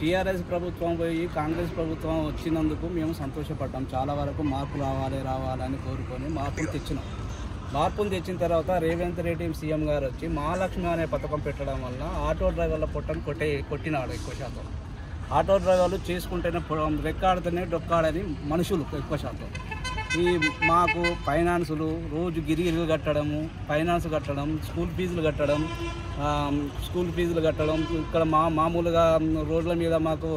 TRS ప్రభుత్వం పోయి కాంగ్రెస్ ప్రభుత్వం వచ్చినందుకు మేము సంతోషపడ్డాం. చాలా వరకు మార్పు రావాలని కోరుకొని మార్పును తెచ్చిన తర్వాత రేవంత్ రెడ్డి సీఎం గారు వచ్చి మహాలక్ష్మి అనే పథకం పెట్టడం వల్ల ఆటో డ్రైవర్ల పొట్టను కొట్టినాడు. ఎక్కువ శాతం ఆటో డ్రైవర్లు చేసుకుంటేనే రెక్కాడితేనే డొక్కాడని మనుషులు ఎక్కువ శాతం. మాకు ఫైనాన్సులు రోజు గిరిగిలు కట్టడము, ఫైనాన్స్ కట్టడం, స్కూల్ ఫీజులు కట్టడం, ఇక్కడ మామూలుగా రోడ్ల మీద మాకు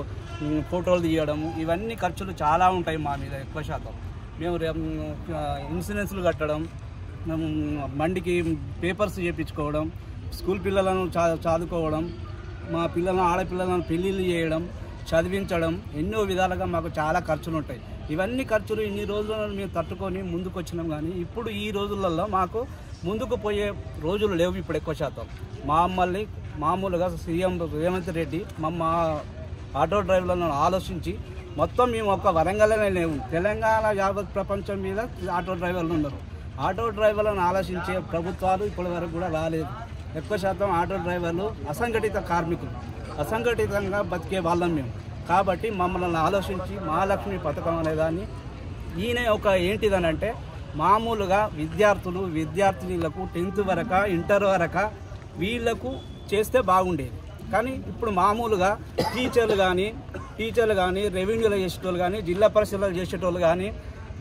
ఫోటోలు తీయడము, ఇవన్నీ ఖర్చులు చాలా ఉంటాయి మా మీద ఎక్కువ శాతం. మేము ఇన్సూరెన్స్లు కట్టడం, బండికి పేపర్స్ చేయించుకోవడం, స్కూల్ పిల్లలను చదువుకోవడం, మా ఆడపిల్లలను పెళ్ళిళ్ళు చేయడం, చదివించడం, ఎన్నో విధాలుగా మాకు చాలా ఖర్చులు ఉంటాయి. ఇవన్నీ ఖర్చులు ఇన్ని రోజులను మేము తట్టుకొని ముందుకు వచ్చినాం. కానీ ఇప్పుడు ఈ రోజులలో మాకు ముందుకు పోయే రోజులు లేవు. ఇప్పుడు ఎక్కువ శాతం మమ్మల్ని మామూలుగా సీఎం రేవంత్ రెడ్డి మా ఆటో డ్రైవర్లను ఆలోచించి మొత్తం మేము ఒక వరంగల్లోనే లేవు, తెలంగాణ యావత్ ప్రపంచం మీద ఆటో డ్రైవర్లు ఉన్నారు. ఆటో డ్రైవర్లను ఆలోచించే ప్రభుత్వాలు ఇప్పటి వరకు కూడా రాలేదు. ఎక్కువ శాతం ఆటో డ్రైవర్లు అసంఘటిత కార్మికులు, అసంఘటితంగా బతికే వాళ్ళం మేము. కాబట్టి మమ్మల్ని ఆలోచించి మహాలక్ష్మి పథకం అనేదాన్ని ఈయన ఏంటిదనంటే మామూలుగా విద్యార్థులకు 10th వరకు ఇంటర్ వరకు వీళ్లకు చేస్తే బాగుండేది. కానీ ఇప్పుడు మామూలుగా టీచర్లు కానీ రెవెన్యూలో చేసేటోళ్ళు కానీ జిల్లా పరిషత్లో చేసేటోళ్ళు కానీ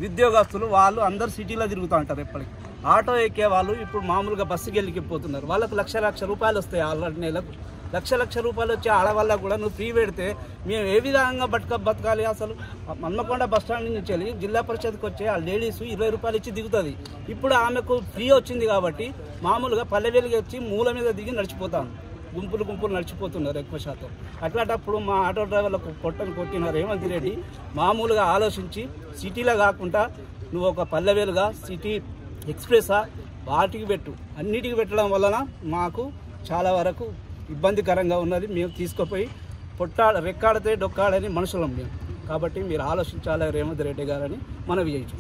ఉద్యోగస్తులు వాళ్ళు అందరు సిటీలో తిరుగుతూ ఉంటారు. ఎప్పటికీ ఆటో ఎక్కే వాళ్ళు ఇప్పుడు మామూలుగా బస్సుకి వెళ్ళిపోతున్నారు. వాళ్ళకు లక్ష రూపాయలు వస్తాయి. ఆల్రెడీ నెలకు లక్ష రూపాయలు వచ్చే ఆడవాళ్ళకు కూడా నువ్వు ఫ్రీ పెడితే మేము ఏ విధంగా బతకాలి? అసలు హన్మకొండ బస్టాండ్ నుంచి వెళ్ళి జిల్లా పరిషత్కి వచ్చే ఆ లేడీస్ 20 రూపాయలు ఇచ్చి దిగుతుంది. ఇప్పుడు ఆమెకు ఫ్రీ వచ్చింది కాబట్టి మామూలుగా పల్లెవేలుగా వచ్చి మూల మీద దిగి నడిచిపోతాను. గుంపులు నడిచిపోతున్నారు ఎక్కువ శాతం. అట్లాంటప్పుడు మా ఆటో డ్రైవర్లకు కొట్టిన రేవంత్ రెడ్డి మామూలుగా ఆలోచించి సిటీలో కాకుండా నువ్వు ఒక పల్లెవేలుగా సిటీ ఎక్స్ప్రెస్సా వాటికి అన్నిటికీ పెట్టడం వలన మాకు చాలా వరకు ఇబ్బందికరంగా ఉన్నది. మేము తీసుకుపోయి రెక్కాడితే డొక్కాడని మనుషులం మేము. కాబట్టి మీరు ఆలోచించాలి రేవంత్ రెడ్డి గారని మనవి చేయించు.